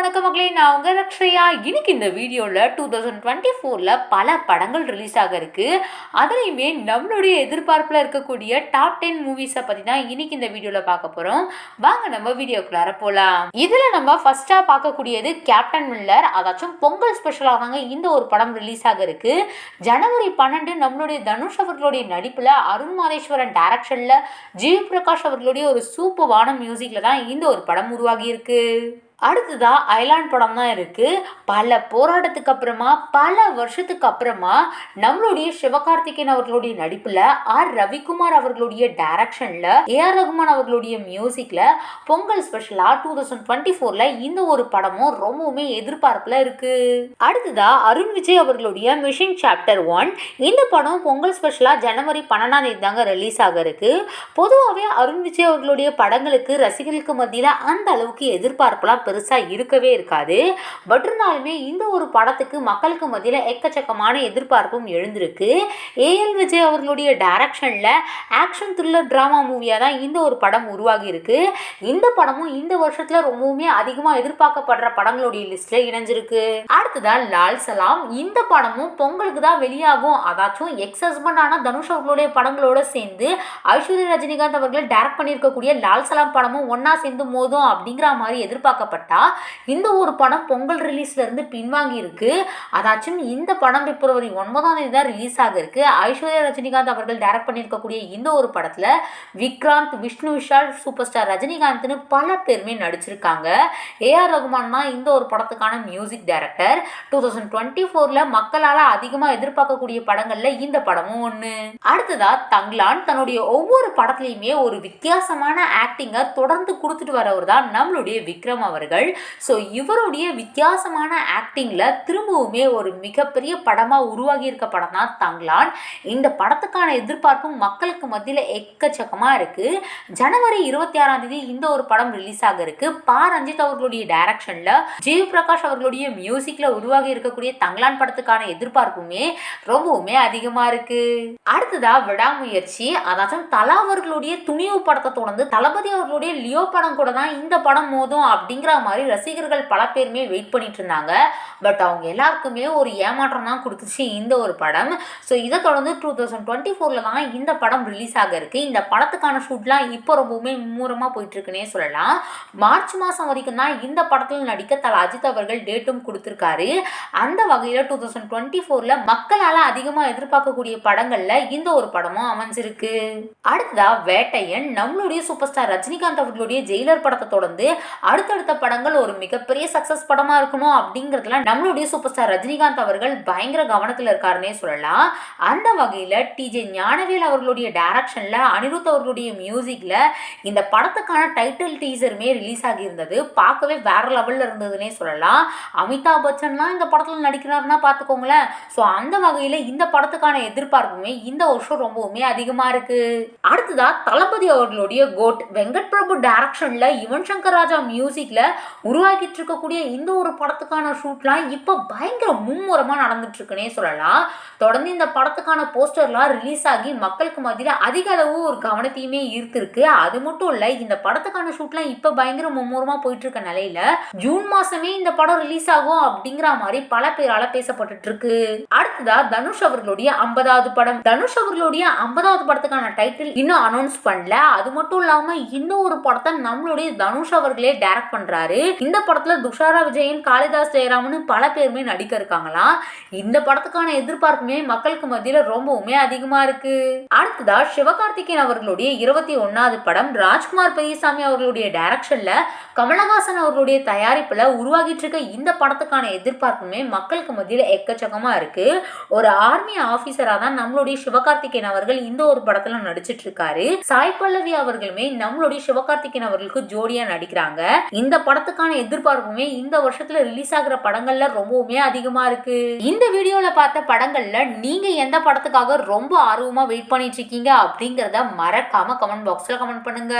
வணக்கம் மக்களே, நான் உங்க ரக்ஷயா. இன்னைக்கு இந்த வீடியோவில் 2024 பல படங்கள் ரிலீஸ் ஆக இருக்கு. அதுலேயுமே நம்மளுடைய எதிர்பார்ப்பில் இருக்கக்கூடிய டாப் 10 மூவிஸை பற்றி தான் இன்னைக்கு இந்த வீடியோவில் பார்க்க போகிறோம். வாங்க நம்ம வீடியோக்குள்ளார போகலாம். இதில் நம்ம ஃபர்ஸ்ட்டாக பார்க்கக்கூடியது கேப்டன் மில்லர். அதாச்சும் பொங்கல் ஸ்பெஷலாக தாங்க இந்த ஒரு படம் ரிலீஸ் ஆக இருக்கு. ஜனவரி 12 நம்மளுடைய தனுஷ் அவர்களுடைய நடிப்பில் அருண் மாதேஸ்வரன் டைரக்ஷனில் ஜிவி பிரகாஷ் அவர்களுடைய ஒரு சூப்பரான மியூசிக்கில் தான் இந்த ஒரு படம் உருவாகி இருக்கு. அடுத்ததா ஐலாண்ட் படம் தான் இருக்கு. பல போராட்டத்துக்கு அப்புறமா பல வருஷத்துக்கு அப்புறமா நம்மளுடைய சிவகார்த்திகேயன் அவர்களுடைய நடிப்புல ஆர் ரவிக்குமார் அவர்களுடைய டைரக்ஷன்ல ஏஆர் ரகுமான் அவர்களுடைய மியூசிக்ல பொங்கல் ஸ்பெஷலா 2024 இந்த ஒரு படமும் ரொம்பவுமே எதிர்பார்ப்புல இருக்கு. அடுத்ததா அருண் விஜய் அவர்களுடைய மிஷன் சாப்டர் 1 இந்த படம் பொங்கல் ஸ்பெஷலா ஜனவரி 12 தாங்க ரிலீஸ் ஆக இருக்கு. பொதுவாகவே அருண் விஜய் அவர்களுடைய படங்களுக்கு ரசிகர்களுக்கு மத்தியில அந்த அளவுக்கு எதிர்பார்ப்புலாம் பெருசா இருக்கவே இருக்காது. பட் இருந்தாலுமே இந்த ஒரு படத்துக்கு மக்களுக்கு மத்தியில எக்கச்சக்கமான எதிர்பார்ப்பும் எழுந்திருக்கு. ஏஎல் விஜய் அவர்களுடைய டைரக்ஷன்ல ஆக்ஷன் த்ரில்லர் டிராமா மூவியா தான் இந்த ஒரு படம் உருவாகி இருக்கு. இந்த படமும் இந்த வருஷத்துல ரொம்பவுமே அதிகமா எதிர்பார்க்கப்படுற படங்களுடைய லிஸ்ட்ல இணைஞ்சிருக்கு. அடுத்ததான் லால் சலாம். இந்த படமும் பொங்கலுக்கு தான் வெளியாகும். அதாச்சும் எக்ஸ் ஹஸ்பண்டான தனுஷ் அவர்களுடைய படங்களோட சேர்ந்து ஐஸ்வர்யா ரஜினிகாந்த் அவர்கள் டைரக்ட் பண்ணியிருக்கக்கூடிய லால் சலாம் படமும் ஒன்னா சேர்ந்து மோதும் அப்படிங்கிற மாதிரி எதிர்பார்க்கப்பட்ட இந்த ஒரு படம் பொங்கல் ரிலீஸ்ல இருந்து பின்வாங்கி இருக்கு. அதாச்சும் இந்த படம் பிப்ரவரி 9 தான் ரிலீஸ் ஆக இருக்கு. ஐஸ்வர்யா ரஜினிகாந்த் அவர்கள் டைரக்ட் பண்ணியிருக்கக்கூடிய இந்த ஒரு படத்துல விக்ராந்த், விஷ்ணு விஷால், சூப்பர் ஸ்டார் ரஜினிகாந்த்னு பல பேருமே நடிச்சிருக்காங்க. ஏஆர் ரகுமான் தான் இந்த ஒரு படத்துக்கான மியூசிக் டைரக்டர். 2024 மக்களால அதிகமா எதிர்பார்க்கக்கூடிய படங்கள்ல இந்த படமும் ஒண்ணு. அடுத்ததா தங்லான். தன்னுடைய ஒவ்வொரு படத்துலயுமே ஒரு வித்தியாசமான ஆக்டிங்கை தொடர்ந்து கொடுத்துட்டு வரவர் தான் நம்மளுடைய விக்ரம் அவர்கள். ஸோ இவருடைய வித்தியாசமான ஆக்டிங்ல திரும்பவுமே ஒரு மிகப்பெரிய படமா உருவாகி இருக்க படம் தான் தங்லான். இந்த படத்துக்கான எதிர்பார்ப்பும் மக்களுக்கு மத்தியில் எக்கச்சக்கமா இருக்கு. ஜனவரி 26 இந்த ஒரு படம் ரிலீஸ் ஆக இருக்கு. பா ரஞ்சித் அவர்களுடைய டைரக்ஷன்ல ஜிவி பிரகாஷ் அவர்களுடைய மியூசிக்ல உருவாகி இருக்கக்கூடிய தங்லான் படத்துக்கான எதிர்பார்ப்புமே ரொம்பவுமே அதிகமா இருக்கு. அடுத்ததா விடாமுயற்சி. அதாச்சும் தலா அவர்களுடைய துணிவு படத்தை தொடர்ந்து தளபதி அவர்களுடைய லியோ படம் கூட தான் இந்த படம் மோதும் அப்படிங்கிற மாதிரி ரசிகர்கள் பல பேருமே வெயிட் பண்ணிட்டு இருந்தாங்க. பட் அவங்க எல்லாருக்குமே ஒரு ஏமாற்றம் தான் கொடுத்துச்சு இந்த ஒரு படம். ஸோ இதை தொடர்ந்து 2024 தான் இந்த படம் ரிலீஸ் ஆக இருக்கு. இந்த படத்துக்கான ஷூட்லாம் இப்போ ரொம்பவுமே மும்முரமாக போயிட்டு இருக்குன்னே சொல்லலாம். மார்ச் மாதம் வரைக்கும் தான் இந்த படத்தில் நடிக்க தல அஜித் அவர்கள் டேட்டும் கொடுத்துருக்காரு. அந்த வகையில் 2024 மக்களால் அதிகமாக எதிர்பார்க்கக்கூடிய படங்கள்ல இந்த ஒரு படமும் அமைஞ்சிருக்கு. அடுத்ததா வேட்டையன். நம்மளுடைய சூப்பர் ஸ்டார் ரஜினிகாந்த் அவர்களுடைய ஜெயிலர் படத்தை தொடர்ந்து அடுத்தடுத்த படங்கள் ஒரு மிகப்பெரிய சக்சஸ் படமா இருக்கணும் அப்படிங்கிறதுல நம்மளுடைய சூப்பர் ஸ்டார் ரஜினிகாந்த் அவர்கள் பயங்கர கவனத்தில் இருக்காருன்னே சொல்லலாம். அந்த வகையில டிஜே ஞானவேல் அவர்களுடைய டைரக்ஷன்ல அனிருத் அவர்களுடைய மியூசிக்ல இந்த படத்துக்கான டைட்டில் டீசருமே ரிலீஸ் ஆகி இருந்தது. பார்க்கவே வேற லெவல்ல இருந்ததுன்னே சொல்லலாம். அமிதாப் பச்சன்லாம் இந்த படத்துல நடிக்கிறாருன்னா பார்த்துக்கோங்களேன். ஸோ அந்த வகையில இந்த படத்துக்கான எதிர்பார்ப்புமே இந்த வருஷம் ரொம்பவுமே அதிகமா இருக்கு. அடுத்ததா தளபதி அவர்களுடைய கோட் வெங்கட் பிரபு டைரக்ஷன்ல யுவன் சங்கர் ராஜா மியூசிக்ல உருவாக்கிட்டு இருக்கக்கூடிய இந்த ஒரு படத்துக்கான ஷூட்லாம் இப்போ பயங்கர மும்முரமா நடந்துட்டு இருக்குன்னே சொல்லலாம். தொடர்ந்து இந்த படத்துக்கான போஸ்டர்லாம் ரிலீஸ் ஆகி மக்களுக்கு மத்தியில் அதிக அளவு ஒரு கவனத்தையுமே ஈர்த்திருக்கு. அது மட்டும் இல்ல, இந்த படத்துக்கான ஷூட்லாம் இப்போ பயங்கர மும்முரமா போயிட்டு இருக்க நிலையில ஜூன் மாசமே இந்த படம் ரிலீஸ் ஆகும் அப்படிங்கிற மாதிரி பல பேரால பேசப்பட்டு இருக்கு. அடுத்ததா தனுஷ் அவர்களுடைய 50வது படம். தனுஷ் அவர்களுடைய 50வது படத்துக்கான டைட்டில் இன்னும் அனௌன்ஸ் பண்ணல. அது மட்டும் இல்லாம இன்னும் ஒரு படத்தை நம்மளுடைய தனுஷ் அவர்களே டைரக்ட் பண்றாரு. இந்த படத்துல துஷாரா விஜயன், காளிதாஸ் ஜெயராமன் பல பேருமே நடிக்க இருக்காங்களாம். இந்த படத்துக்கான எதிர்பார்ப்புமே மக்களுக்கு மத்தியில ரொம்பவுமே அதிகமா இருக்கு. அடுத்ததா சிவகார்த்திகேயன் அவர்களுடைய 21வது படம். ராஜ்குமார் பெரியசாமி அவர்களுடைய டைரக்ஷன்ல கமலஹாசன் அவர்களுடைய தயாரிப்புல உருவாகிட்டு இருக்க இந்த படத்துக்கான எதிர்பார்ப்புமே மக்களுக்கு மத்தியில எக்கச்சக்கமா இருக்கு. ஒரு ஆர்மி ஆபீசரா தான் நம்மளுடைய சிவகார்த்திகேயன் அவர்கள் இந்த ஒரு படத்துல நடிச்சிட்டு இருக்காரு. சாய் பல்லவி அவர்களுமே நம்மளுடைய சிவகார்த்திகேயன் அவர்களுக்கு ஜோடியா நடிக்கிறாங்க. இந்த படத்துக்கான எதிர்பார்ப்புமே இந்த வருஷத்துல ரிலீஸ் ஆகிற படங்கள்ல ரொம்பவுமே அதிகமா இருக்கு. இந்த வீடியோல பார்த்த படங்கள்ல நீங்க எந்த படத்துக்காக ரொம்ப ஆர்வமா வெயிட் பண்ணிட்டு இருக்கீங்க அப்படிங்கறத மறக்காம கமெண்ட் பாக்ஸ்ல கமெண்ட் பண்ணுங்க.